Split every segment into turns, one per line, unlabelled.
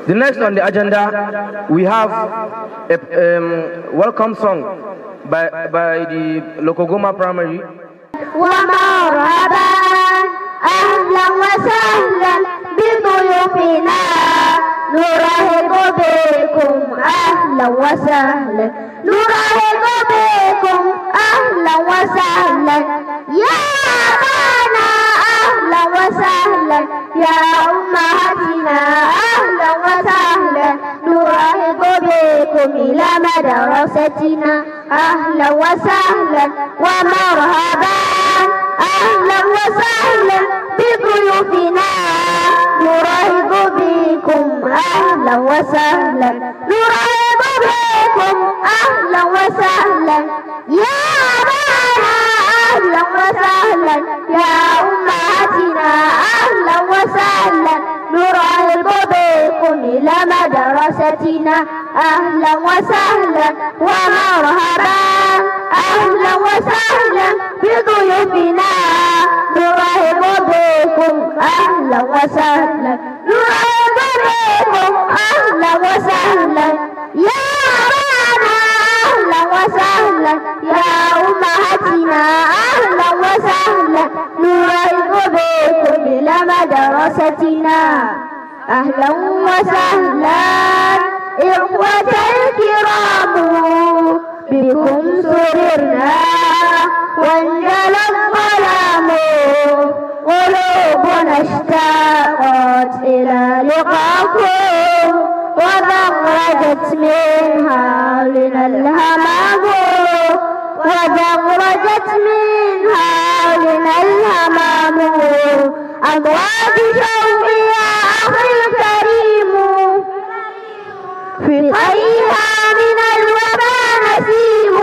The next on the agenda, we have a welcome song by the LOKOGOMA Primary.
ومرحبا أهلا وسهلا بضيوفنا نرحب بكم أهلا وسهلا نرحب بكم أهلا وسهلا يا أبانا أهلا وسهلا يا أمهاتنا أهلا وسهلا نرحب بكم إلى مدرستنا أهلا وسهلا ومرحبا أهلا وسهلا بضيوفنا نرحب بكم أهلا وسهلا نرحب بكم أهلا وسهلا يا أبانا أهلا وسهلا يا أمهاتنا أهلا وسهلا نرحب بكم إلى مدرستنا أهلا وسهلا ومرحبا أهلا وسهلا بضيوفنا نرحب بكم أهلا وسهلا نرحب بكم أهلا وسهلا يا أبانا أهلا وسهلا يا أمهاتنا أهلا وسهلا نرحب بكم إلى مدرستنا أهلا وسهلا إخوة الكرام بكم سررنا وانجلى الظلام قلوبنا اشتاقت إلى لقاكم وزغرجت منها لنا الهمام وزغرجت منها لنا الهمام أمواج شوقي يا أخي الكريم في طيها من الوبا نسيم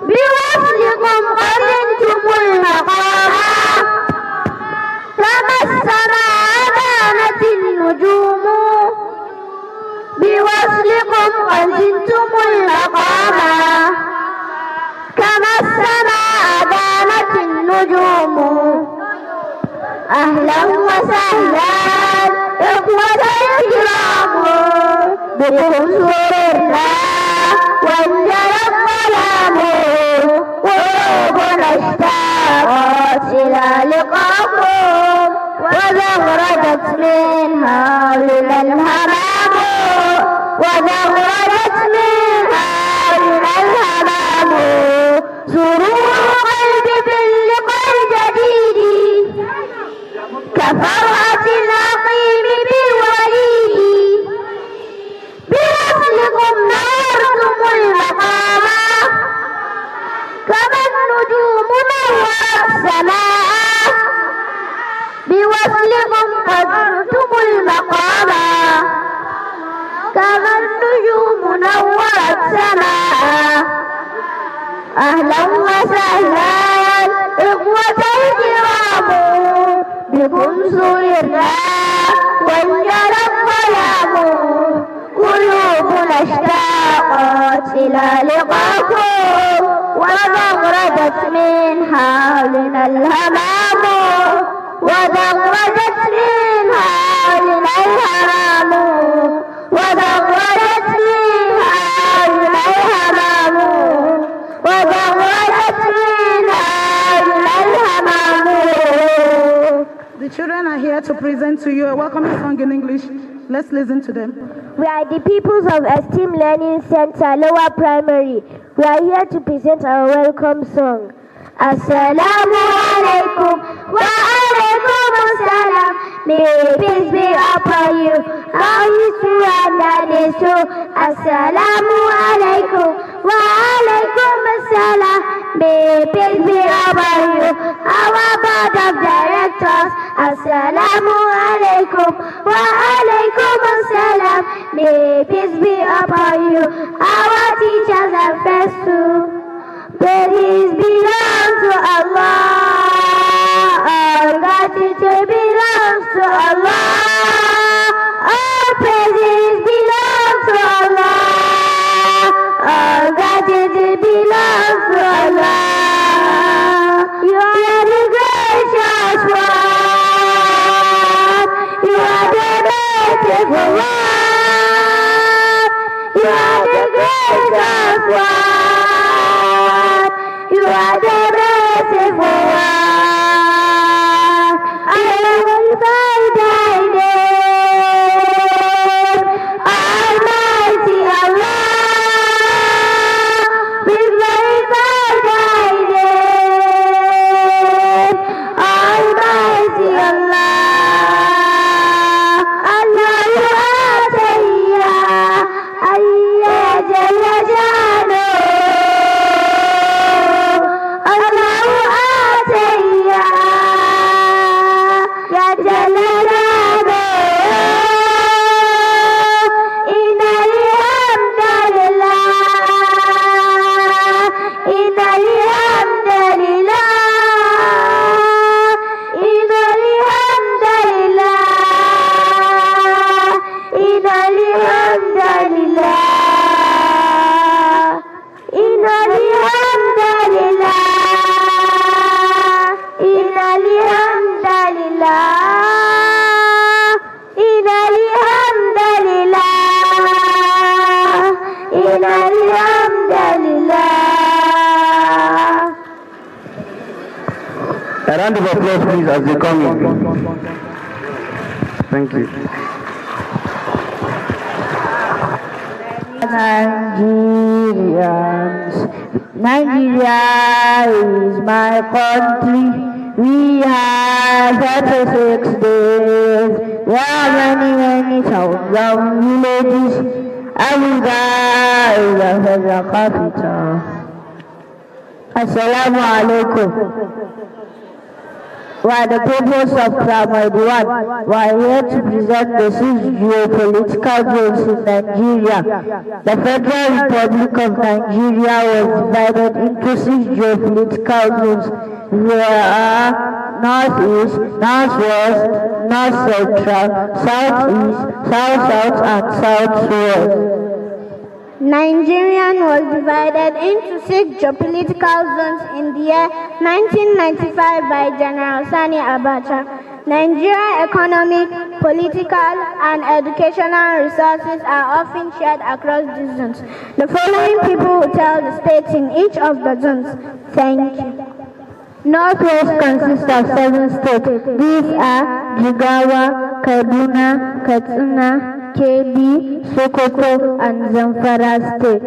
بوصلكم قد انتم المقام كما السماء بانت النجوم بوصلكم قد انتم المقام كما السماء بانت النجوم أهلا وسهلا إخوة الكرام بكم سررنا وانجلى الظلام قلوبنا اشتاقت إلى لقاكم وزغرجت منها لنا الهمام وزغرجت منها لنا الهمام سرور قلبي باللقاء الجديد كفرحة العقيم بالوليد بوصلكم نورتم المقام كما النجوم نورت السماء بوصلكم قدرتم المقام كما النجوم نورت السماء أهلا وسهلا إخوة الكرام بكم سررنا وانجلى الظلام قلوبنا اشتاقت إلى لقاكم وزغرجت منها لنا الهمام وزغرجت منها لنا الهمام وزغرجت منها لنا الهمام وزغرجت منها لنا الهمام.
The children are here to present to you a welcoming song in English. Let's listen to them.
We are the pupils of ESTEEM Learning Center, Lower Primary. We are here to present our welcome song. Assalamu alaikum wa alaikum assalam. May peace be upon you. How is true and that is true. Assalamu alaikum wa alaikum assalam. May peace be upon you. Our board of directors. Assalamu alaikum wa alaikum assalam. May peace be upon you. Our teachers and friends too. Praise belongs to Allah. All gratitude belongs to Allah. All praises belong to Allah. All gratitude belongs to Allah. You are the gracious one. You are the merciful one. You are the gracious one. You are the merciful one. I glorify thy name, Almighty Allah. We glorify thy name, Almighty Allah. Allahu Atayya, Ayya Jalla Jalaluhu. Allahu Atayya, Ya Jalla Jalaluhu. Innal hamdalillah, innal hamdalillah, innal hamdalillah, innal hamdalillah, innal hamdalillah, innal hamdalillah, innal hamdalillah, innal hamdalillah.
A round of applause, please, as they come in. Thank you.
Nigerians, Nigeria is my country. We have 36 days. There are many towns and villages. Abuja is the federal capital. Assalamu alaikum. We are the pupils of Primary 1. We are here to present the 6 geopolitical zones in Nigeria. The Federal Republic of Nigeria was divided into 6 geopolitical zones. There are Northeast, Northwest, North Central, Southeast, South-South, and Southwest. Nigeria was divided into 6 geopolitical zones in the year 1995 by General Sani Abacha. Nigeria's economic, political, and educational resources are often shared across these zones. The following people will tell the states in each of the zones. Thank you. Northwest consists of 7 states. These are Jigawa, Kaduna, Katsina, Kebbi, Sokoto, and Zamfara states.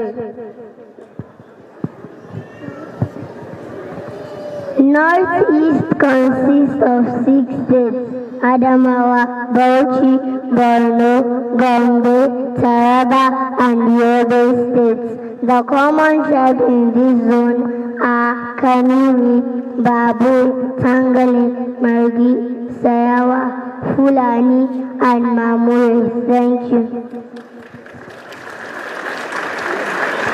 Northeast consists of 6 states: Adamawa, Bauchi, Borno, Gombe, Taraba, and Yobe states. The common tribes in this zone are Kanuri, Babu, Tangale, Margi, Sayawa, Fulani, and Mamure. Thank you.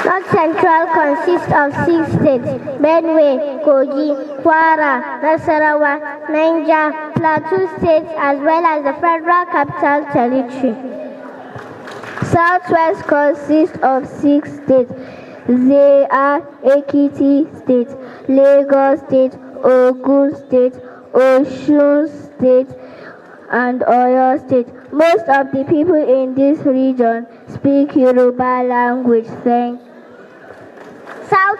North Central consists of 6 states: Benue, Kogi, Kwara, Nasarawa, Niger, Plateau states, as well as the Federal Capital Territory. Southwest consists of 6 states. They are Ekiti State, Lagos State, Ogun State, Osun State, and Oyo State. Most of the people in this region speak Yoruba language.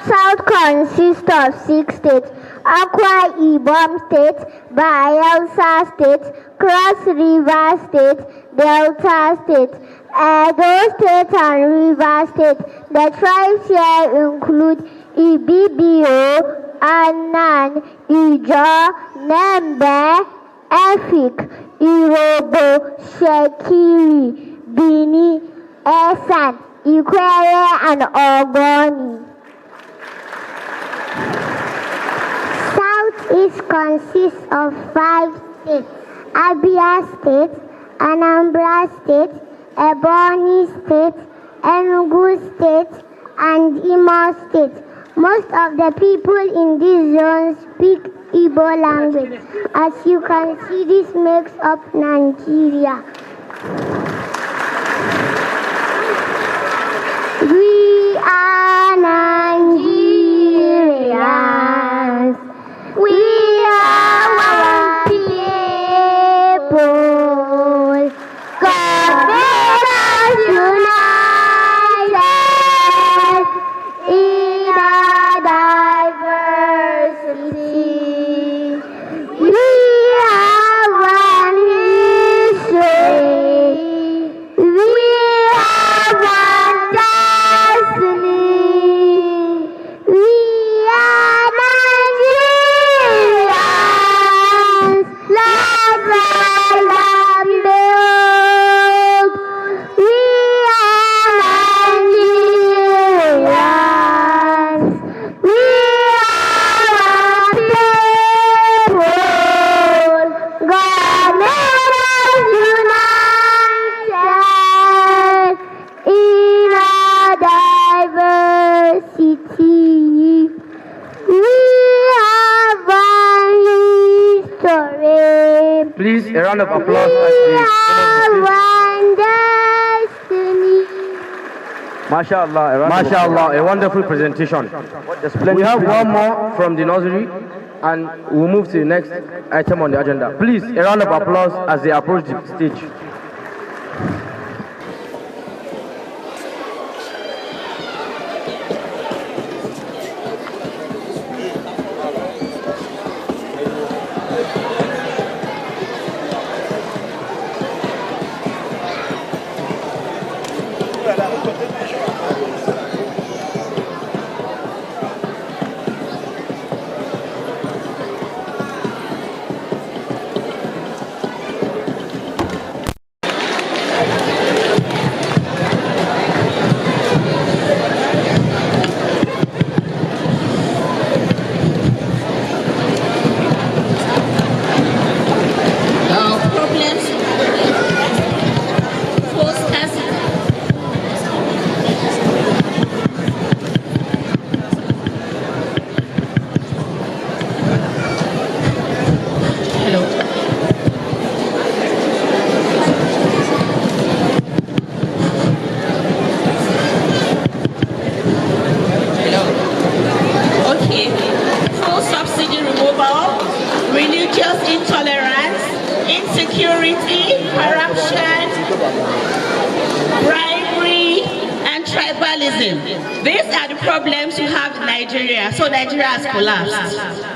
South consists of 6 states: Akwa Ibom State, Bayelsa State, Cross River State, Delta State, Edo State, and River State. The tribes here include Ibibio, Anan, Ijo, Nembe, Efik, Irobo, Shekiri, Bini, Esan, Ikwere, and Ogoni. Southeast consists of 5 states: Abia State, Anambra State, Ebonyi State, Enugu State, and Imo State. Most of the people in these zones speak Igbo language. As you can see, this makes up Nigeria. We are Nigerians. We are one people. God
a round of applause as they
one destiny.
MashaAllah, MashaAllah, a wonderful presentation. We have one more from the nursery, and we'll move to the next item on the agenda. Please, a round of applause as they approach the stage.
These are the problems you have in Nigeria, so Nigeria has collapsed.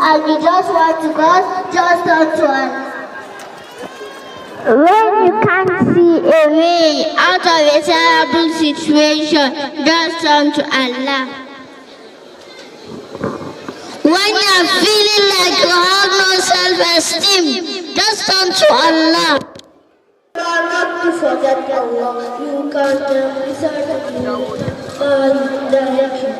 and you just want to cause, just turn to Allah. When you can't see a way out of a terrible situation, just turn to Allah. When you are feeling like you have no self-esteem, just turn to Allah. Not to forget Allah. You can recite the direction.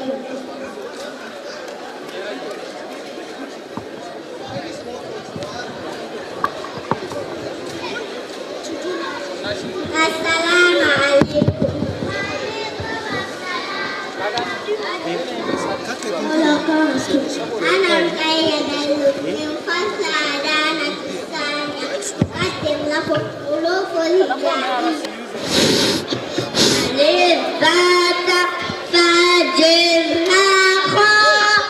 Assalamu alaikum. أنا مقيدة من فصل أدانة الثانية أقدم لكم حروف الهجاء ألف باء تاء فجر خاء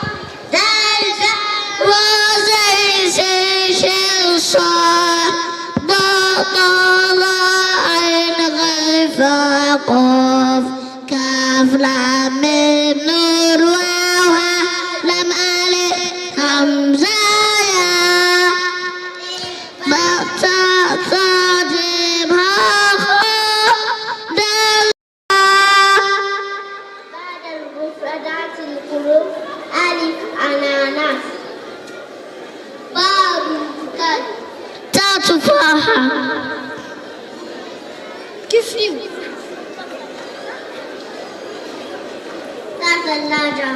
دال ذال واو زي شين صاد ضاد ظاء عين غين فاء قاف كاف لام ميم نون واو ها لام ألف همزة ياء باء تاء ثاء جيم ها خاء دال بعد المفردات الحروف ألف أناناس باء منفرد تاء تفاحة كيف ثلاجة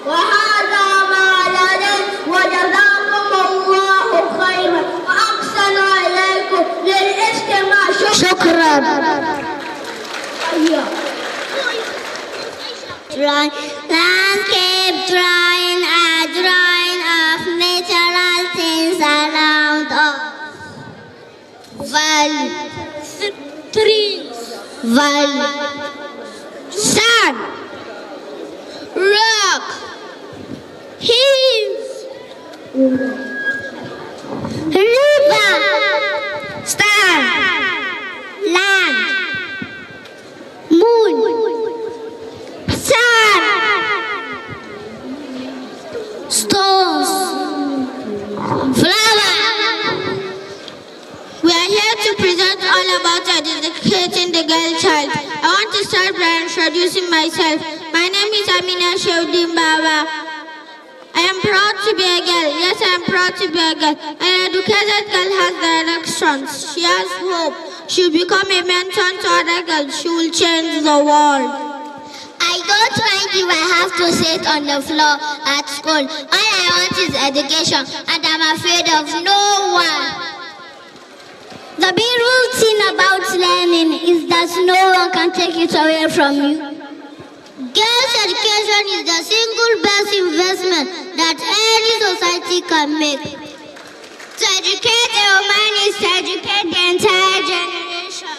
وهذا ما لدي وجزاكم الله خيرا وأحسن إليكم للاستماع شكرا. Landscape drawing a drawing of natural things around us. Valley, trees, valley, sun, rock, hills, river, star, land, moon, sun,
to start by introducing myself. My name is Amina Sheldin Baba. I am proud to be a girl. Yes, I am proud to be a girl. An educated girl has directions. She has hope. She will become a mentor to other girls. She will change the world.
I don't mind if I have to sit on the floor at school. All I want is education, and I'm afraid of no one. The beautiful thing about learning is that no one can take it away from you. Girls' education is the single best investment that any society can make. To educate a woman is to educate the entire generation.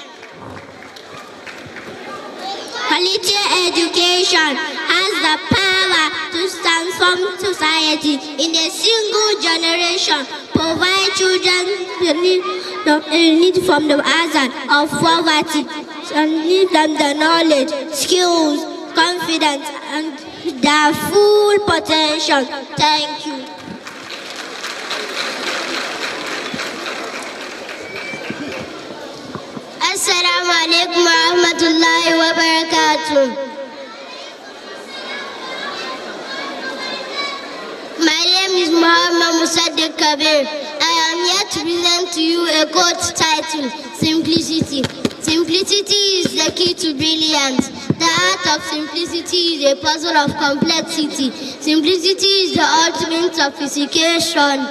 Quality education has the power to transform society in a single generation, provide children the need from the hazard of poverty, and give them the knowledge, skills, confidence, and their full potential. Thank you. Assalamu alaikum wa rahmatullahi wa barakatuh. My name is Muhammad Musaddiq Kabir. I am here to present to you a quote titled Simplicity. Simplicity is the key to brilliance. The art of simplicity is a puzzle of complexity. Simplicity is the ultimate sophistication.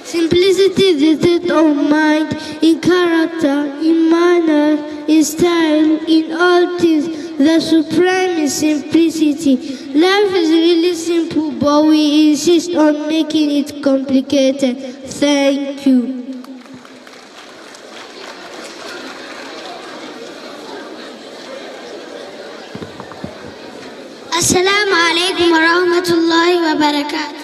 Simplicity is the state of mind, in character, in manner, in style, in all things. The supreme is simplicity. Life is really simple, but we insist on making it complicated. Thank you. Assalamu alaikum wa rahmatullahi wa barakatuh.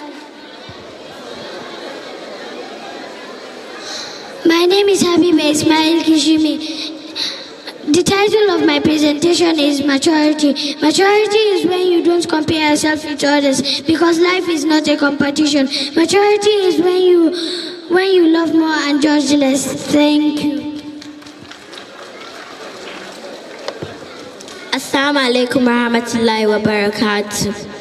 My name is Habiba Ismail Kishimi. The title of my presentation is Maturity. Maturity is when you don't compare yourself with others, because life is not a competition. Maturity is when you love more and judge less. Thank you. Assalamu alaikum wa rahmatullahi wa barakatuh.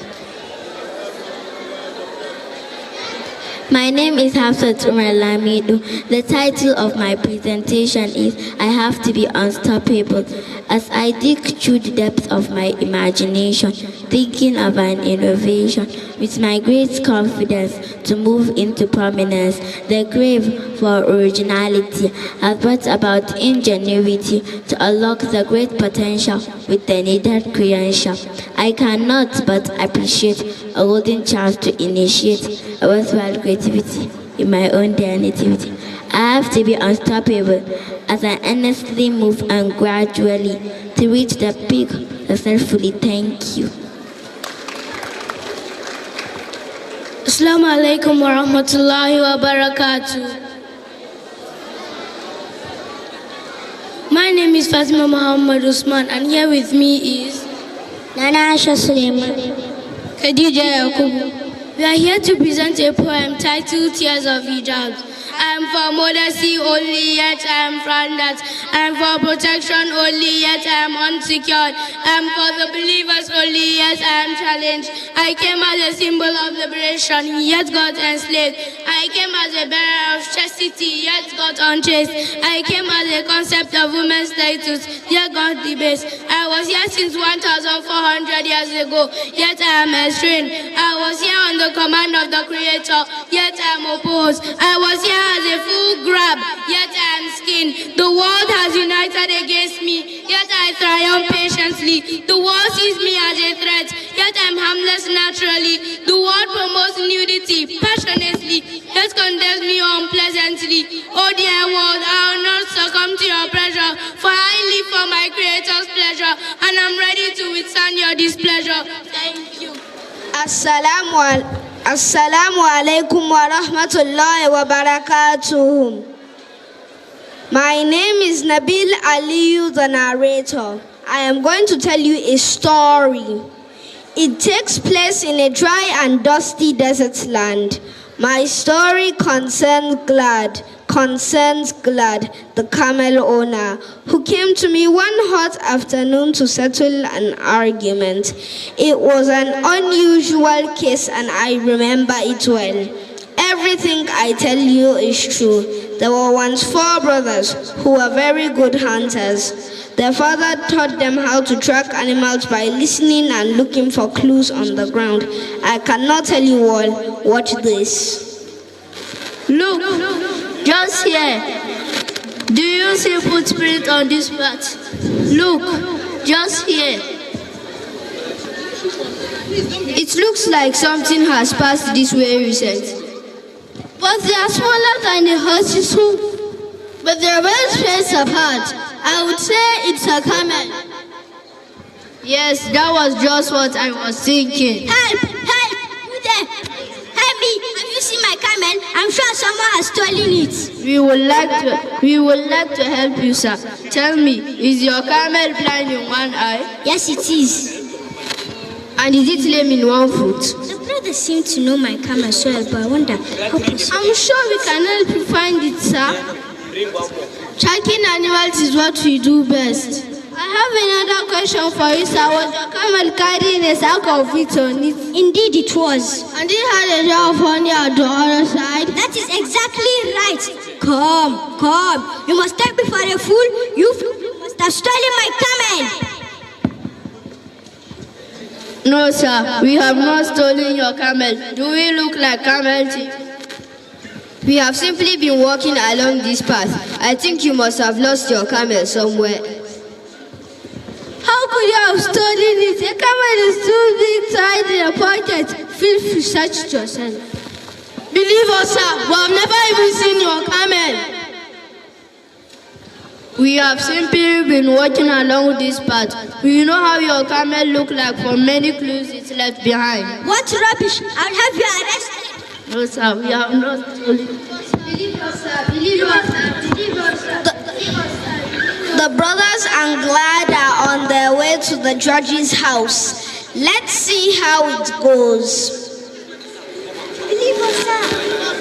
My name is Hafsat Umar Lamidu. The title of my presentation is I Have to Be Unstoppable. As I dig through the depths of my imagination, thinking of an innovation, with my great confidence to move into prominence, the crave for originality has brought about ingenuity to unlock the great potential with the needed credential. I cannot but appreciate a golden chance to initiate a worthwhile creativity in my own dear nativity. I have to be unstoppable as I earnestly move and gradually to reach the peak successfully. Thank you. Assalamu alaikum wa rahmatullahi wa barakatuh. My name is Fatima Muhammad Usman, and here with me is Nana Asha Suleiman, Khadija Yakubu. We are here to present a poem titled Tears of Hijab. I am for modesty only, yet I am frowned. I am for protection only, yet I am unsecured. I am for the believers only, yet I am challenged. I came as a symbol of liberation, yet got enslaved. I came as a bearer of chastity, yet got unchaste. I came as a concept of women's status, yet got debased. I was here since 1,400 years ago, yet I am estranged. I was here on the command of the Creator, yet I am opposed. I was here as a full grab, yet I am skinned. The world has united against me, yet I triumph patiently. The world sees me as a threat, yet I am harmless naturally. The world promotes nudity passionately, yet condemns me unpleasantly. Oh dear world, I will not succumb to your pressure, for I live for my Creator's pleasure, and I'm ready to withstand your displeasure. Thank you. Assalamu alaikum wa rahmatullahi wa barakatuh. My name is Nabil Aliyu, the narrator. I am going to tell you a story. It takes place in a dry and dusty desert land. My story concerns glad,
concerned Glad, the camel owner, who came to me one hot afternoon to settle an argument. It was an unusual case and I remember it well. Everything I tell you is true. There were once 4 brothers who were very good hunters. Their father taught them how to track animals by listening and looking for clues on the ground. I cannot tell you all. Watch this.
Look, just here. Do you see footprint on this path? Look, just here. It looks like something has passed this way recently. But they are smaller than the horse's hoof. But they are well spaced apart. I would say it's a camel. Yes, that was just what I was thinking.
Help! Help! Who there? Help me! Have you seen my camel? I'm sure someone has stolen it.
We would like to help you, sir. Tell me, is your camel blind in one eye?
Yes, it is.
And is it lame in one foot?
The brothers seem to know my camel so well, but I wonder how possible.
I'm sure we can help you find it, sir. Tracking animals is what we do best. I have another question for you, sir. Was your camel carrying a sack of wheat on it?
Indeed it was.
And it had a jar of honey at the other side?
That is exactly right. Come. You must take me for a fool. You must have stolen my camel.
No, sir. We have not stolen your camel. Do we look like camel thieves? We have simply been walking along this path. I think you must have lost your camel somewhere.
How could you have stolen it? A camel is too big to hide in a pocket. Feel free to search it yourself.
Believe us, sir. We have never even seen your camel. We have simply been walking along this path. We know how your camel look like from many clues it's left behind.
What rubbish! I'll have you arrested.
No, sir, we have not stolen. Believe us, sir. Believe us, sir. Believe us, sir.
The brothers and Glad are on their way to the judge's house. Let's see how it goes.
Believe us, sir.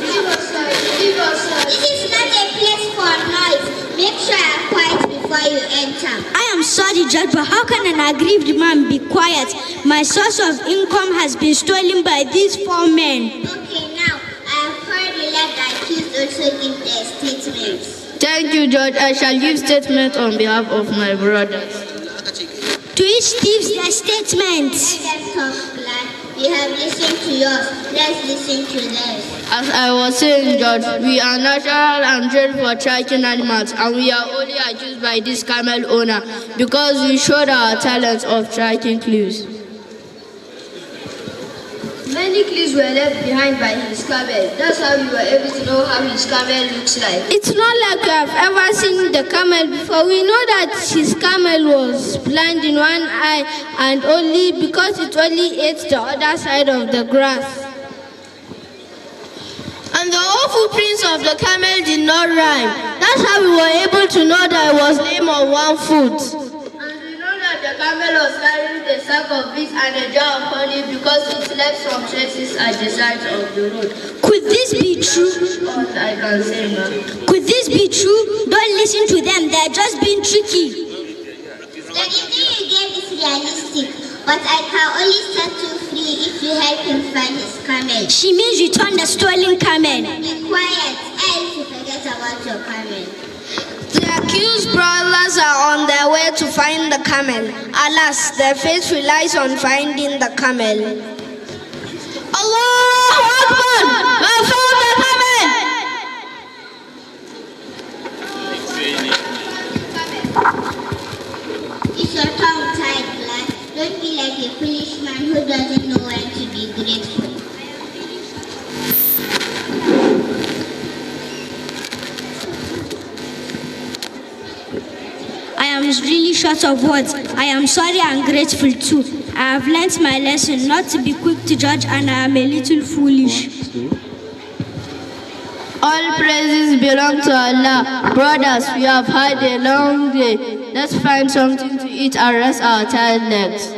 Believe us, sir. Believe us, sir.
This is not a place for noise. Make sure you are quiet before you enter.
I am sorry, Judge, but how can an aggrieved man be quiet? My source of income has been stolen by these 4 men.
Okay, now I have heard you let the accused also give their statements.
Thank you, Judge. I shall give statement on behalf of my brothers.
To each gives their statements.
Let them talk, Glad. We have listened to yours. Let's listen to theirs.
As I was saying, Judge, we are natural and trained for tracking animals, and we are only accused by this camel owner because we showed our talent of tracking clues. Many clues were left behind by his camel. That's how we were able to know how his camel looks like.
It's not like we have ever seen the camel before. We know that his camel was blind in one eye and only because it only ate the other side of the grass.
And the whole footprints of the camel did not rhyme. That's how we were able to know that it was lame on one foot. And we know that the camel was carrying a sack of wheat and a jar of honey because it left some traces at the side of the road.
Could this be true?
What I can say, ma'am.
Could this be true? Don't listen to them. They're just being tricky.
The reason you gave is realistic, but I can only set you free if you help him find his camel.
She means return the stolen camel.
Be quiet, else you forget about your camel.
The accused brothers are on their way to find the camel. Alas, their fate relies on finding the camel.
Allahu Akbar! I found the camel!
Is your tongue tied, Glad? Don't be like a foolish man who doesn't know when to be grateful.
I am really short of words. I am sorry and grateful too. I have learnt my lesson not to be quick to judge, and I am a little foolish.
All praises belong to Allah. Brothers, we have had a long day. Let's find something to eat and rest our tired legs.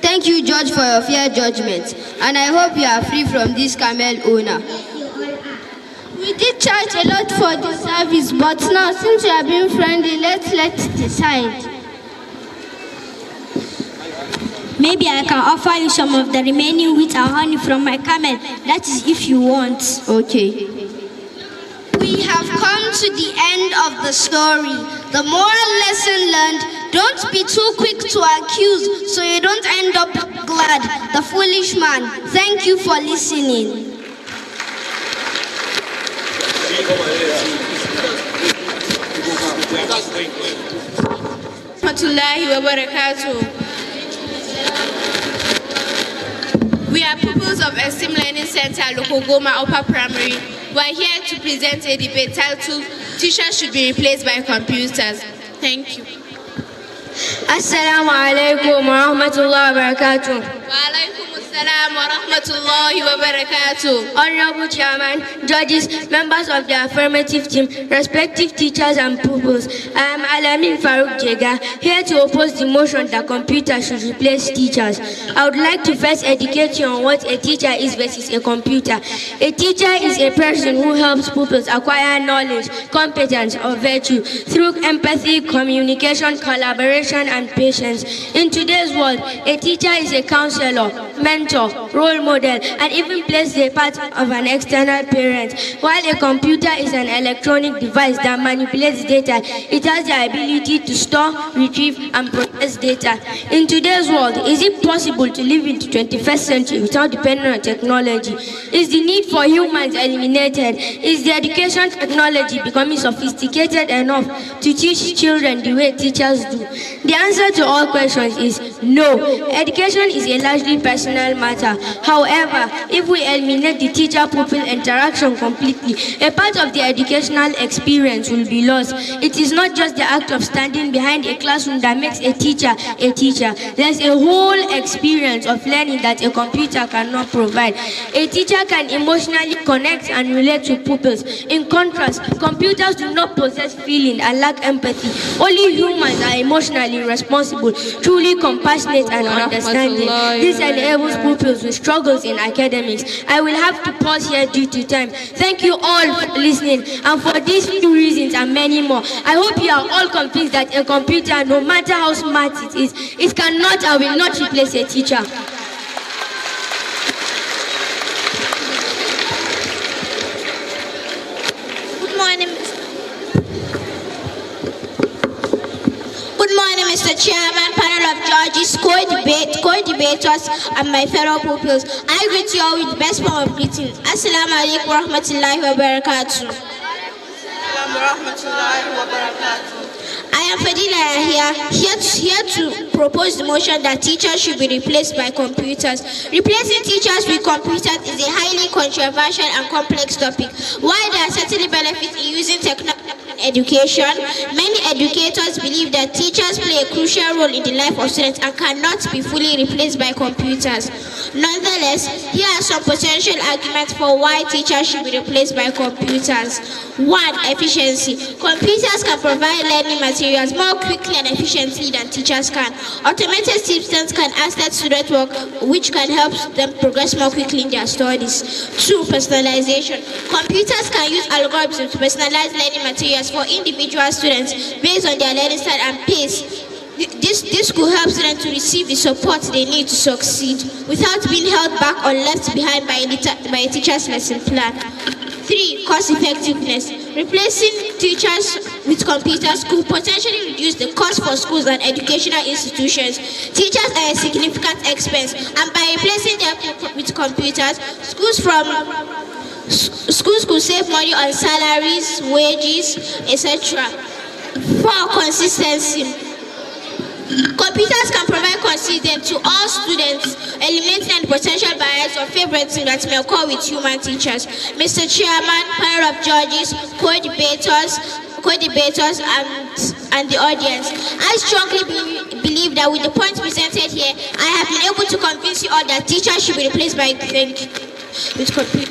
Thank you, Judge, for your fair judgment. And I hope you are free from this camel owner.
Yes, you all are.
We did charge a lot for the service, but now since you are being friendly, let's decide.
Maybe I can offer you some of the remaining wheat and honey from my camel. That is if you want.
Okay. We have come to the end of the story. The moral lesson learned: don't be too quick to accuse so you don't end up glad, the foolish man. Thank you for listening.
We are pupils of ESTEEM Learning Center, LOKOGOMA Upper Primary. We are here to present a debate titled "Teachers Should Be Replaced by Computers." Thank you.
Assalamu alaikum wa rahmatullahi wa barakatuh. Honorable Chairman, judges, members of the affirmative team, respective teachers and pupils, I am Alamin Farouk Jega, here to oppose the motion that computers should replace teachers. I would like to first educate you on what a teacher is versus a computer. A teacher is a person who helps pupils acquire knowledge, competence, or virtue through empathy, communication, collaboration, and patience. In today's world, a teacher is a counselor, mentor, role model, and even plays the part of an external parent. While a computer is an electronic device that manipulates data, it has the ability to store, retrieve, and process data. In today's world, is it possible to live in the 21st century without depending on technology? Is the need for humans eliminated? Is the education technology becoming sophisticated enough to teach children the way teachers do? The answer to all questions is no. Education is a largely personal matter. However, if we eliminate the teacher-pupil interaction completely, a part of the educational experience will be lost. It is not just the act of standing behind a classroom that makes a teacher a teacher. There's a whole experience of learning that a computer cannot provide. A teacher can emotionally connect and relate to pupils. In contrast, computers do not possess feeling and lack empathy. Only humans are emotionally responsible, truly compassionate and understanding. This enables pupils with struggles in academics. I will have to pause here due to time. Thank you all for listening, and for these few reasons and many more, I hope you are all convinced that a computer, no matter how smart it is, it cannot and will not replace a teacher.
Good morning, Mr. Chairman, panel of judges, co-debaters, and my fellow pupils. I greet you all with the best form of greeting. Assalamu alaikum wa rahmatullahi wa barakatuh. I am Fadila here to propose the motion that teachers should be replaced by computers. Replacing teachers with computers is a highly controversial and complex topic. While there are certainly benefits in using technology in education, many educators believe that teachers play a crucial role in the life of students and cannot be fully replaced by computers. Nonetheless, here are some potential arguments for why teachers should be replaced by computers. 1. Efficiency. Computers can provide learning materials more quickly and efficiently than teachers can. Automated systems can assess student work, which can help them progress more quickly in their studies. 2. Personalization. Computers can use algorithms to personalize learning materials for individual students based on their learning style and pace. This could help students to receive the support they need to succeed without being held back or left behind by a teacher's lesson plan. 3. Cost effectiveness. Replacing teachers with computers could potentially reduce the cost for schools and educational institutions. Teachers are a significant expense, and by replacing them with computers, schools could save money on salaries, wages, etc. 4. Consistency. Computers can provide consistency to all students, eliminating any potential bias or favoritism that may occur with human teachers. Mr. Chairman, panel of judges, co-debaters, and the audience, I strongly believe that with the points presented here, I have been able to convince you all that teachers should be replaced by with computers.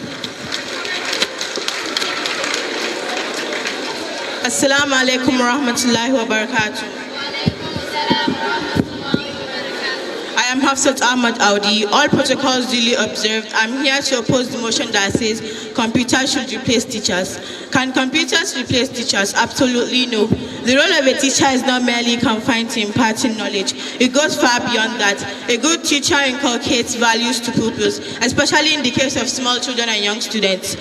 Assalamu alaikum wa rahmatullahi wa barakatuh. I am Hafsat Ahmad Audi. All protocols duly observed. I'm here to oppose the motion that says computers should replace teachers. Can computers replace teachers? Absolutely no. The role of a teacher is not merely confined to imparting knowledge. It goes far beyond that. A good teacher inculcates values to pupils, especially in the case of small children and young students.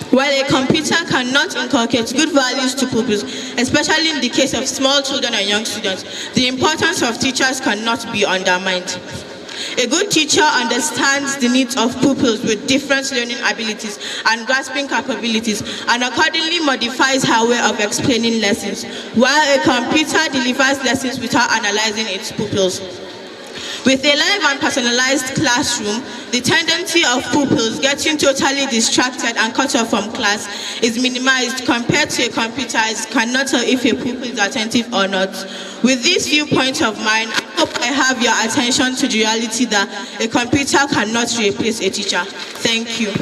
While a computer cannot inculcate good values to pupils, especially in the case of small children and young students, the importance of teachers cannot be undermined. A good teacher understands the needs of pupils with different learning abilities and grasping capabilities, and accordingly modifies her way of explaining lessons, while a computer delivers lessons without analyzing its pupils. With a live and personalized classroom, the tendency of pupils getting totally distracted and cut off from class is minimized compared to a computer that cannot tell if a pupil is attentive or not. With these few points of mine, I hope I have your attention to the reality that a computer cannot replace a teacher. Thank you.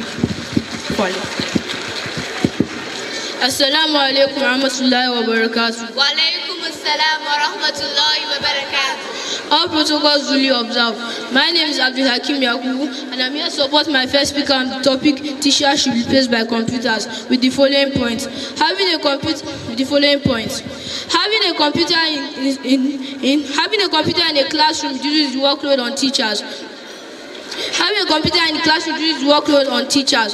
Assalamu alaikum wa rahmatullahi wa barakatuh.
Wa alaikum assalam wa rahmatullahi wa barakatuh.
All protocols duly observed. My name is Abdul Hakim Yakubu, and I'm here to support my first speaker on the topic teachers should be replaced by computers with the following points. Having a computer in a classroom reduces the workload on teachers. Having a computer in the classroom reduces the workload on teachers.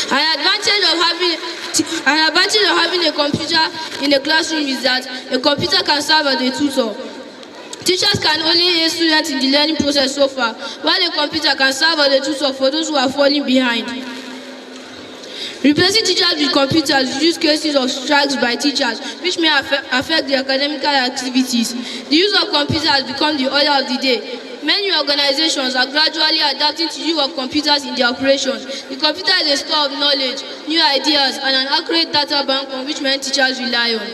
An advantage of having a computer in a classroom is that a computer can serve as a tutor. Teachers can only aid students in the learning process so far, while a computer can serve as a tutor for those who are falling behind. Replacing teachers with computers reduces cases of strikes by teachers, which may affect their academic activities. The use of computers has become the order of the day. Many organizations are gradually adapting to the use of computers in their operations. The computer is a store of knowledge, new ideas, and an accurate data bank on which many teachers rely on.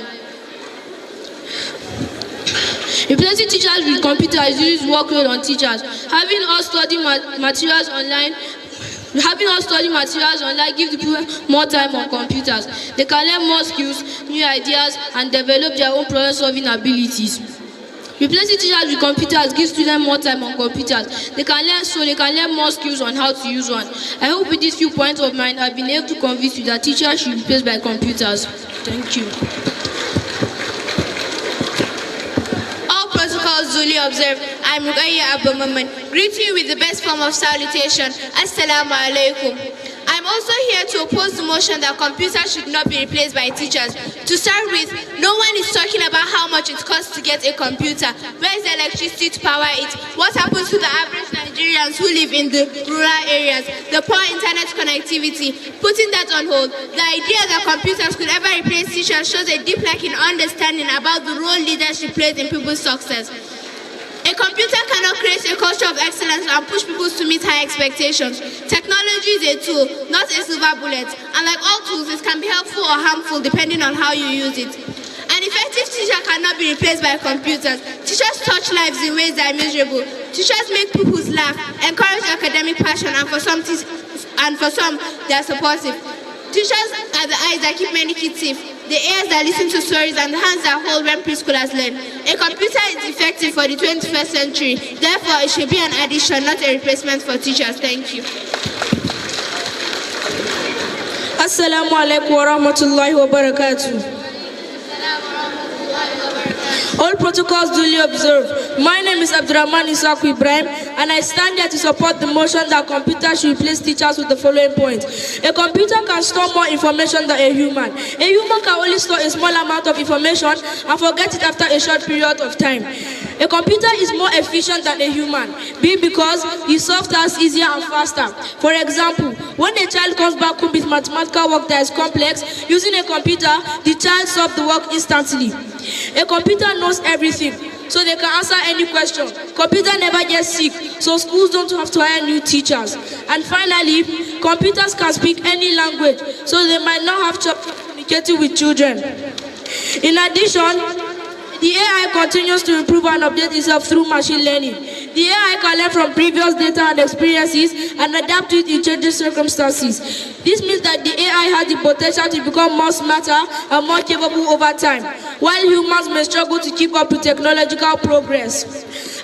Replacing teachers with computers reduces workload on teachers. Having us study materials online gives the people more time on computers. They can learn more skills, new ideas, and develop their own problem-solving abilities. Replacing teachers with computers gives students more time on computers. They can learn more skills on how to use one. I hope with these few points of mine, I've been able to convince you that teachers should be replaced by computers. Thank you.
All protocols duly observed. I'm Rugaya Abamaman, greeting you with the best form of salutation. Assalamu alaikum. I'm also here to oppose the motion that computers should not be replaced by teachers. To start with, no one is talking about how much it costs to get a computer. Where is the electricity to power it? What happens to the average Nigerians who live in the rural areas? The poor internet connectivity. Putting that on hold, the idea that computers could ever replace teachers shows a deep lack in understanding about the role leadership plays in people's success. A computer cannot create a culture of excellence and push people to meet high expectations. Technology is a tool, not a silver bullet. And like all tools, it can be helpful or harmful depending on how you use it. An effective teacher cannot be replaced by computers. Teachers touch lives in ways that are measurable. Teachers make pupils laugh, encourage academic passion, and for some, they are supportive. Teachers are the eyes that keep many kids safe, the ears that listen to stories, and the hands that hold when preschoolers learn. A computer is effective for the 21st century. Therefore, it should be an addition, not a replacement for teachers. Thank you.
Assalamu alaikum wa rahmatullahi wa barakatuh. All protocols duly observed. My name is Abdurrahman Isaku Ibrahim, and I stand here to support the motion that computers should replace teachers with the following points. A computer can store more information than a human. A human can only store a small amount of information and forget it after a short period of time. A computer is more efficient than a human, because it solves tasks easier and faster. For example, when a child comes back home with mathematical work that is complex, using a computer, the child solves the work instantly. A computer knows everything, so they can answer any question. Computer never gets sick, so schools don't have to hire new teachers. And finally, computers can speak any language, so they might not have to communicate with children. In addition, the AI continues to improve and update itself through machine learning.
The AI can learn from previous data and experiences and adapt to it in changing circumstances. This means that the AI has the potential to become more smarter and more capable over time, while humans may struggle to keep up with technological progress.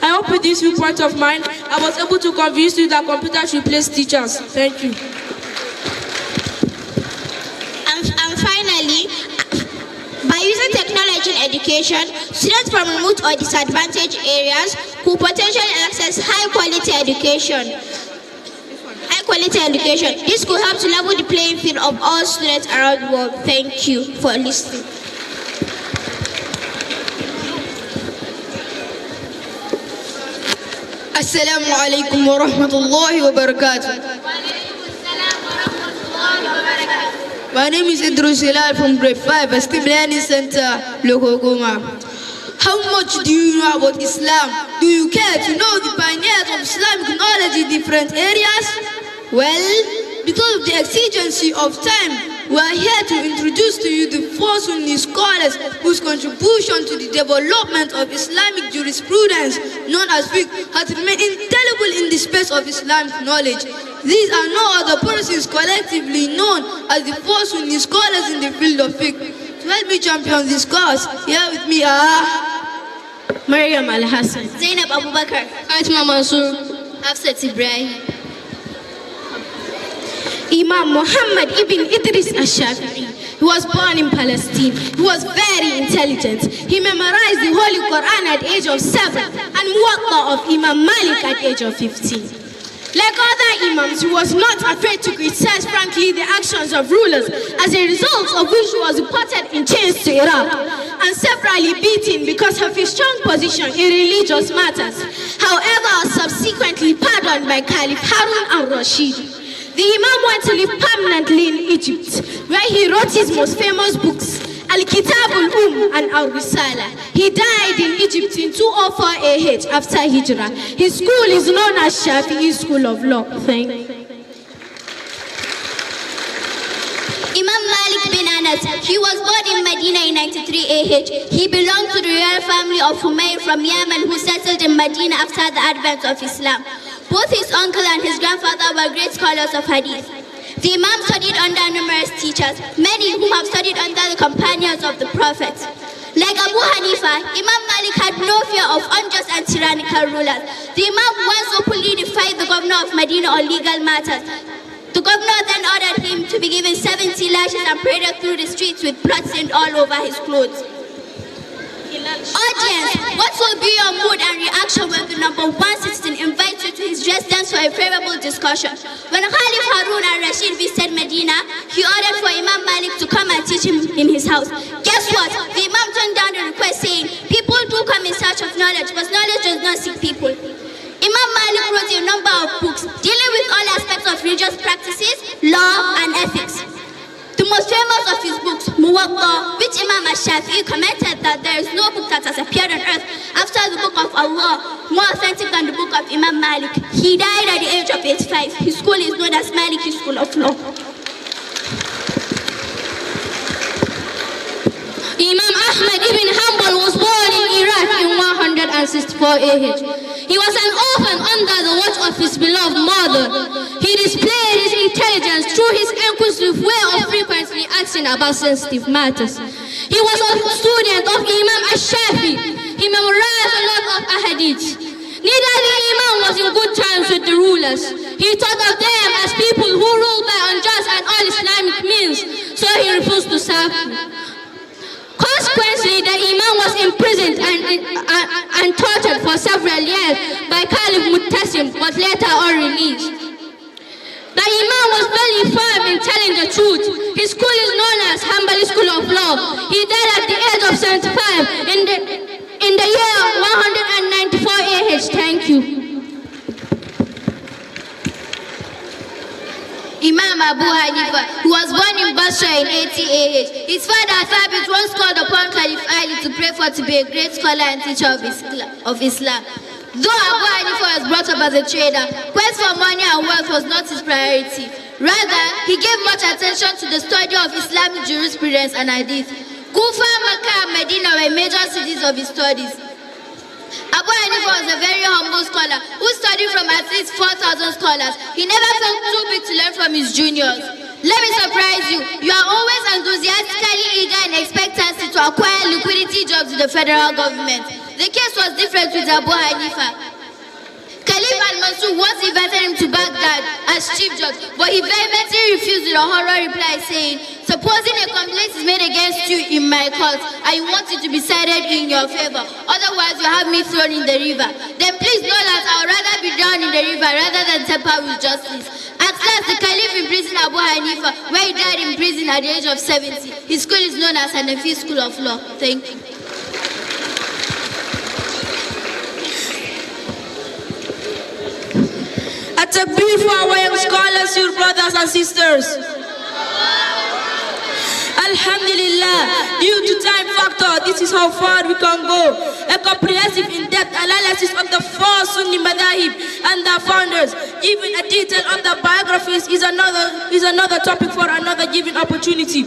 I hope with this viewpoint of mine, I was able to convince you that computers replace teachers. Thank you.
And finally, by using technology in education, students from remote or disadvantaged areas could potentially access high-quality education. This could help to level the playing field of all students around the world. Thank you for listening.
Assalamu alaikum wa rahmatullahi wa barakatuh. My name is Idris Hilal from grade 5, ESTEEM Learning Center, LOKOGOMA. How much do you know about Islam? Do you care to know the pioneers of Islamic knowledge in different areas? Well, because of the exigency of time, we are here to introduce to you the four Sunni scholars whose contribution to the development of Islamic jurisprudence, known as fiqh, has remained indelible in the space of Islamic knowledge. These are no other persons collectively known as the four Sunni scholars in the field of fiqh. To help me champion this cause, here with me are Maryam Al-Hassan,
Zainab Abubakar,
Fatima Mansour,
Hafsat Ibrahim,
Imam Muhammad ibn Idris al-Shafi'i. He was born in Palestine. He was very intelligent. He memorized the Holy Quran at the age of 7 and Muwatta of Imam Malik at the age of 15. Like other imams, he was not afraid to criticize frankly the actions of rulers, as a result of which he was deported in chains to Iraq and severally beaten because of his strong position in religious matters. However, subsequently pardoned by Caliph Harun al-Rashid. The Imam went to live permanently in Egypt, where he wrote his most famous books, Al-Kitab al-Umm and Al-Risala. He died in Egypt in 204 AH after Hijrah. His school is known as Shafi'i School of Law. Thank you.
Imam Malik bin Anas. He was born in Medina in 93 AH. He belonged to the royal family of Humayr from Yemen, who settled in Medina after the advent of Islam. Both his uncle and his grandfather were great scholars of hadith. The Imam studied under numerous teachers, many whom have studied under the companions of the Prophet. Like Abu Hanifa, Imam Malik had no fear of unjust and tyrannical rulers. The Imam once openly defied the governor of Medina on legal matters. The governor then ordered him to be given 70 lashes and paraded through the streets with blood stained all over his clothes. Audience, what will be your mood and reaction when the number 116 invites you to his residence for a favorable discussion? When Caliph Harun al-Rashid visited Medina, he ordered for Imam Malik to come and teach him in his house. Guess what? The Imam turned down the request, saying, people do come in search of knowledge, but knowledge does not seek people. Imam Malik wrote a number of books dealing with all aspects of religious practices, law, and ethics. The most famous of his books, Muwatta, which Imam al-Shafi'i commented that there is no book that has appeared on earth after the book of Allah, more authentic than the book of Imam Malik. He died at the age of 85. His school is known as Maliki School of Law.
Imam Ahmad ibn Hanbal was born in Iraq in 164 AH. He was an orphan under the watch of his beloved mother. He displayed his intelligence through his inquisitive way of frequently asking about sensitive matters. He was a student of Imam al-Shafi. He memorized a lot of ahadith. Neither the Imam was in good times with the rulers. He thought of them as people who rule by unjust and all-Islamic means, so he refused to serve them. Consequently, the Imam was imprisoned and tortured for several years by Caliph Muttasim, but later on released. The Imam was very firm in telling the truth. His school is known as Hanbali School of Law. He died at the age of 75 in the year 194 AH. Thank you.
Imam Abu Hanifa, who was born in Basra in 80 AH. His father Thabit once called upon Caliph Ali to pray for to be a great scholar and teacher of Islam. Though Abu Hanifa was brought up as a trader, quest for money and wealth was not his priority. Rather, he gave much attention to the study of Islamic jurisprudence and hadith. Kufa, Makkah, and Medina were major cities of his studies. Abu
Abu Hanifa was a very humble scholar who studied from at least 4,000 scholars. He never felt too big to learn from his juniors. Let me surprise you. You are always enthusiastically eager and expectancy to acquire liquidity jobs with the federal government. The case was different with Abu Hanifa. Caliph al-Mansur once invited him to Baghdad as chief judge, but he vehemently refused with a horror reply saying, supposing a complaint is made against you in my court and you want it to be decided in your favor, otherwise you have me thrown in the river, then please know that I would rather be drowned in the river rather than tamper with justice. At last, the Caliph imprisoned Abu Hanifa, where he died in prison at the age of 70. His school is known as Hanafi School of Law. Thank you.
A takbir for our young scholars, your brothers and sisters. Alhamdulillah, due to time factor, this is how far we can go. A comprehensive, in-depth analysis of the four Sunni Madahib and their founders, even a detail of the biographies is another topic for another given opportunity.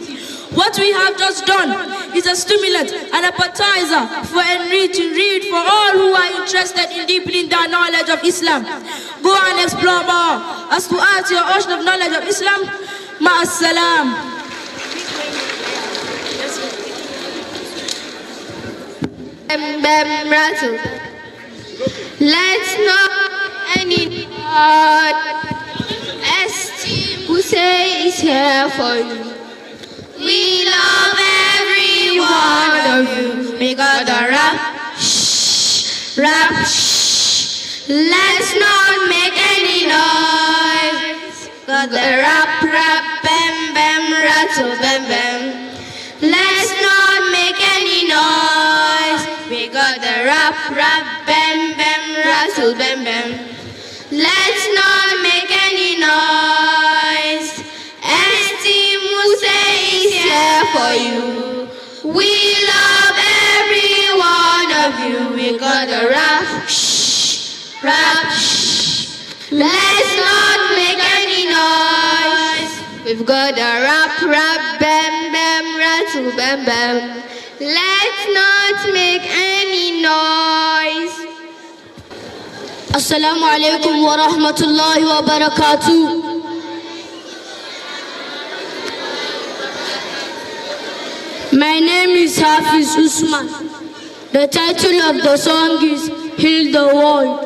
What we have just done is a stimulant and appetizer for enriching read for all who are interested in deepening their knowledge of Islam. Go and explore more. As to add to your ocean of knowledge of Islam, ma'as-salam.
Let's not any ESTEEM is here for you. We love every one of you. We got the rap, rap, let's not make any noise. Got the rap, rap, bam, bam, rattle, bam, bam. Let's not make any noise. We got the rap, rap, bam, bam, rattle, bam, bam. Let's not make any noise. ESTEEM is here for you. We love every one of you. We got the rap, rap, let's not make any noise. We've got the rap, rap, bam, bam, rattle, bam, bam. Let's not make any noise.
Assalamu alaikum wa rahmatullahi wa barakatuh. My name is Hafiz Usman. The title of the song is Heal the World.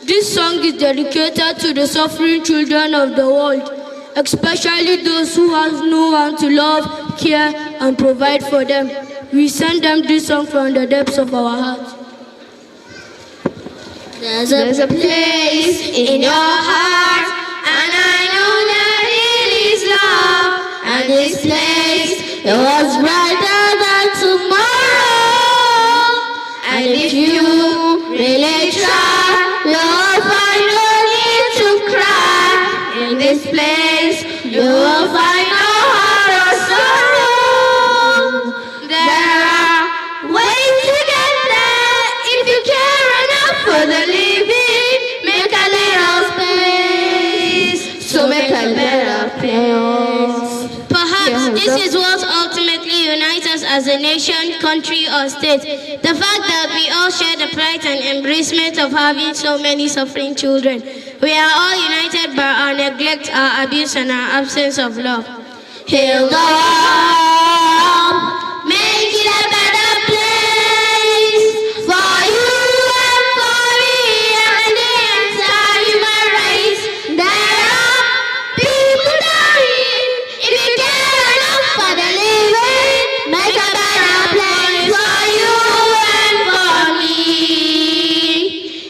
This song is dedicated to the suffering children of the world, especially those who have no one to love, care, and provide for them. We send them this song from the depths of our hearts.
There's a place in your heart, and I know that it is love. And this place, it was brighter than tomorrow. And if you really try, you'll find no need to cry. In this place, you will find no heart or sorrow. There are ways to get there if you care enough for the living. Make a little space, so make a better place.
Perhaps this is what ultimately unites us as a nation, country, or state. The fact that we all share the pride and embracement of having so many suffering children. We are all united by our neglect, our abuse, and our absence of love.
Heal the world, make it a better place for you and for me and the entire human race. There are people dying. If you care enough for the living, make a better place for you and for me.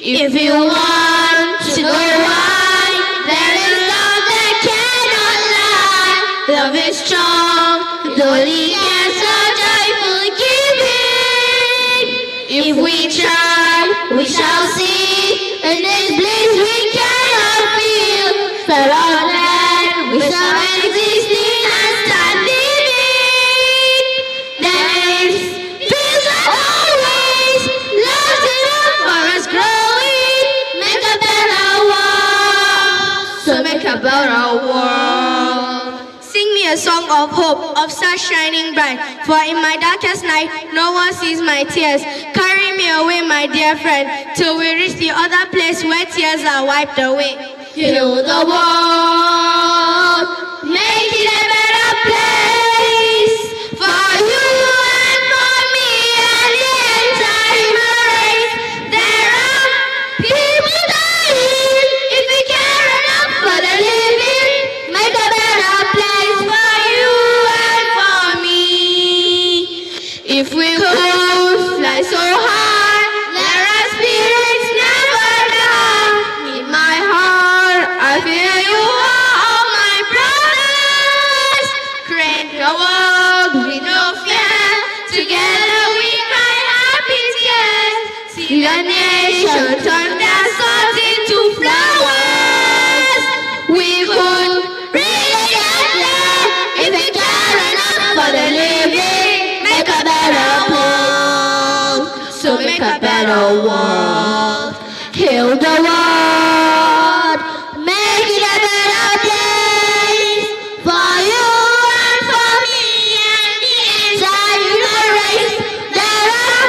If you want to go right, there is love that cannot lie. Love is strong, only can so joyfully giving. If we try, we shall see. In this bliss we cannot feel. For all that we shall exist in and start living. There is peace as always. Love's enough for us growing. Make a better world. So make a better world.
Sing me a song of hope, of stars shining bright. For in my darkest night, no one sees my tears. Carry
carry me away, my dear friend, till we reach the other place where tears are wiped away.
Heal the world, make it a better place for you and for me and the entire human race. There are people dying. If we care enough for the living, make a better place for you and for me. If we could fly so high, let our spirits never die. In my heart, I feel you are all my brothers. Create the world with no fear. Together we cry happy tears. See the nation turn their souls into flowers. We could really get there if we care enough for the living. Make a better world. So make a better world. Heal the world. Make it a better place for you and for me and the entire human race. There are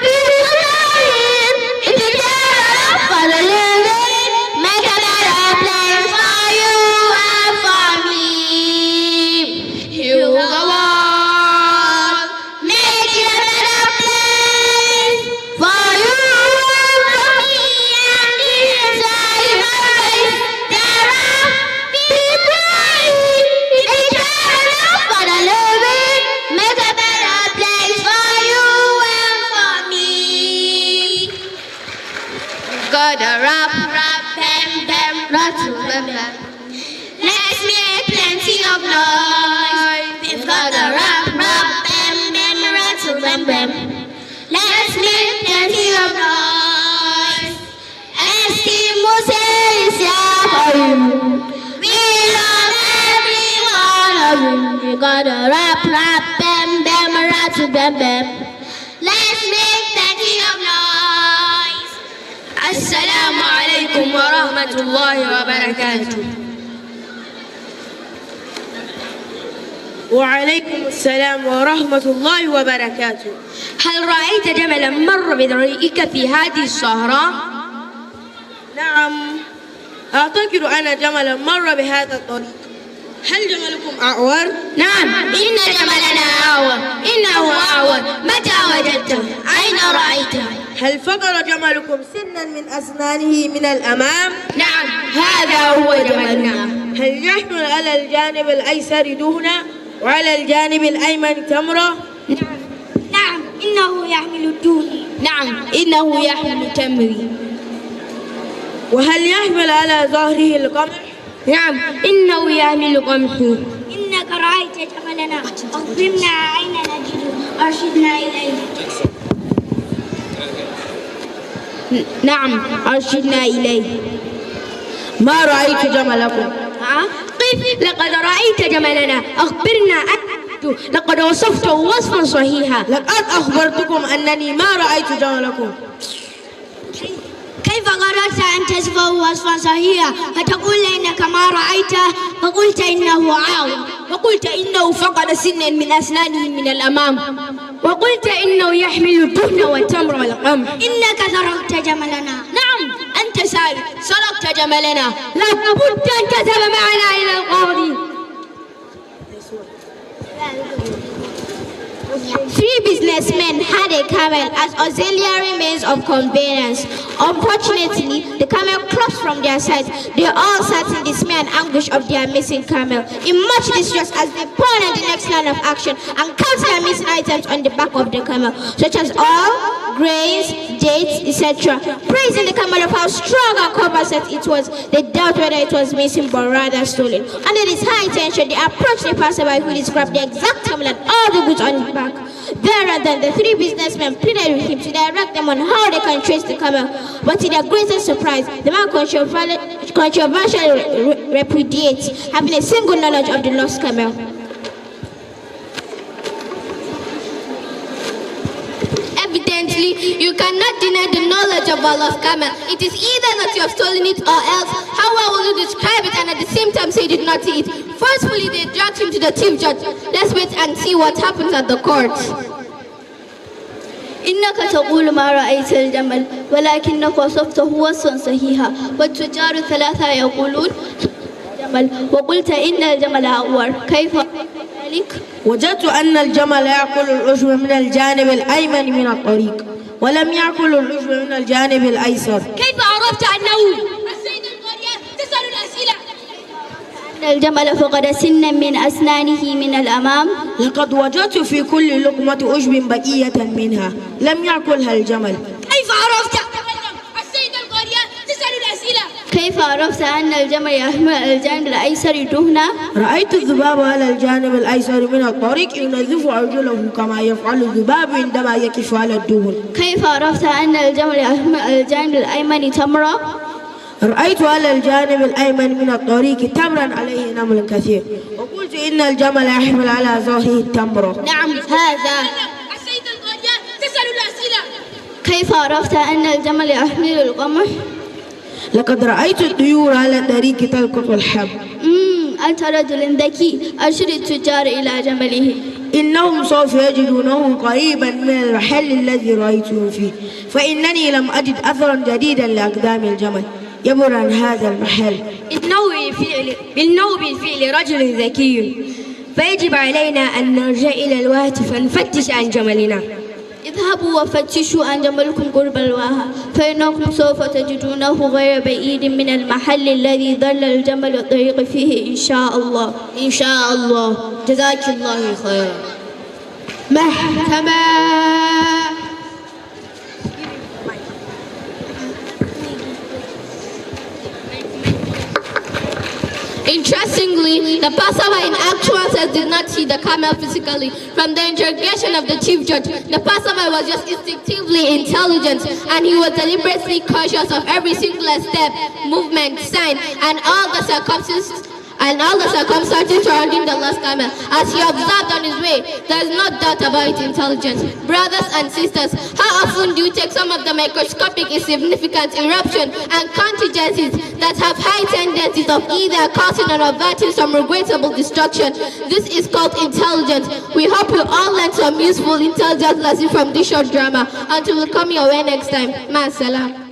people dying. If you care enough for the living, make a better place for you and for me. Heal the world. Make it a better place for you and for me and the entire human race. There are people dying. If you care enough for the living, make a better place for you and for me. Gotta rap, rap, bam, bam, rattle, bam, bam. Let's make plenty of noise. We've gotta rap, rap, bam, bam, rattle, bam, bam. Let's make plenty of noise. Esteem Moses, we love every one of you. We gotta rap, rap, bam, bam, rattle, bam, bam. Let's make plenty of noise. Assalamu alaikum wa rahmatullahi wa barakatuh.
وعليكم السلام ورحمة الله وبركاته.
هل رأيت جملا مر بريئك في هذه الصحراء؟
نعم، أعتقد أن جملا مر بهذا الطريق. هل جملكم أعور؟
نعم، إن جملنا أعور. إنه أعور. متى وجدته؟ أين رأيته؟
هل فقر جملكم سنا من أسنانه من الأمام؟
نعم، هذا هو جملنا.
هل يحمل على الجانب الأيسر دهنا وعلى الجانب الأيمن تمرة؟
نعم، إنه يحمل الدهن. نعم، إنه يحمل تمري.
وهل يحمل على ظهره القمح؟
نعم، إنه يحمل قمحي. إنك رأيت جملنا. أخبرنا أين نجده. أرشدنا إليه. نعم، أرشدنا إليه.
ما رأيت جملكم؟
قف، لقد رأيت جملنا. أخبرنا أنت. لقد وصفته وصفا صحيحا.
لقد أخبرتكم أنني ما رأيت جملكم.
كيف قررت أن تصفه وصفا صحيحا فتقول إنك ما رأيته فقلت إنه عاور وقلت إنه فقد سنا من أسنانه من الأمام وقلت إنه يحمل الدهن والتمر والقمح. إنك سرقت جملنا. نعم، أنت سارق، سرقت جملنا. لابد أن تذهب معنا إلى القاضي. Three businessmen had a camel as auxiliary means of conveyance. Unfortunately, the camel collapsed from their sides. They all sat in dismay and anguish of their missing camel, in much distress as they planned on the next line of action and counted their missing items on the back of the camel, such as oil, grains, dates, etc. Praising the camel of how strong and competent it was, they doubt whether it was missing but rather stolen. Under this high tension, they approached the passerby who described the exact camel and all the goods on his back. Thereafter, the three businessmen pleaded with him to direct them on how they can trace the camel. But to their greatest surprise, the man controversially repudiates having a single knowledge of the lost camel. Evidently, you cannot deny the knowledge of a lost camel. It is either that you have stolen it or else. How well will you describe it and at the same time say you did not see it? Forcefully, they dragged him to the chief judge. Let's wait and see what happens at the court. إنك تقول ما رأيت الجمل ولكنك وصفته وصفا صحيحا والتجار الثلاثة يقولون جمل وقلت إن الجمل أعور كيف ذلك؟
وجدت أن الجمل يأكل العشب من الجانب الأيمن من الطريق ولم يأكل العشب من الجانب الأيسر.
كيف عرفت أنه السيد القرية تسأل الأسئلة؟
أن الجمل فقد سنا من أسنانه من الأمام.
لقد وجدت في كل لقمة عشب بقية منها لم يأكلها الجمل.
كيف عرفت السيد القرية تسأل الأسئلة؟
كيف عرفت أن الجمل يحمل الجانب الأيسر دهنا؟
رأيت الذباب على الجانب الأيسر من الطريق ينظف أرجله كما يفعل الذباب عندما يقف على الدهن.
كيف عرفت أن الجمل يحمل الجانب الأيمن تمرة؟
رأيت على الجانب الأيمن من الطريق تمرا عليه نمل كثير وقلت إن الجمل يحمل على ظهره التمرة.
نعم هذا السيد القرية تسأل الأسئلة.
كيف عرفت أن الجمل يحمل القمح؟
لقد رأيت الطيور على الطريق تلقط الحب.
أنت رجل ذكي أرشد التجار إلى جمله.
إنهم سوف يجدونه قريبا من المحل الذي رأيته فيه فإنني لم أجد أثرا جديدا لأقدام الجمل يبر عن هذا المحل.
إنه بالفعل رجل ذكي فيجب علينا أن نرجع إلى الوهة فنفتش عن جملنا.
اذهبوا وفتشوا عن جملكم قرب الواها فإنكم سوف تجدونه غير بعيد من المحل الذي ظل الجمل الطريق فيه إن شاء الله.
إن شاء الله. جزاك الله خيرا. محكمة.
Interestingly, the passerby in actual sense did not see the camel physically. From the interrogation of the chief judge, the passerby was just instinctively intelligent and he was deliberately cautious of every single step, movement, sign, and all the circumstances surrounding the lost camel. As he observed on his way, there is no doubt about its intelligence. Brothers and sisters, how often do you take some of the microscopic insignificant eruptions and contingencies that have high tendencies of either causing or averting some regrettable destruction? This is called intelligence. We hope you all learn some useful intelligence lessons from this short drama. Until we come your way next time. Ma salam.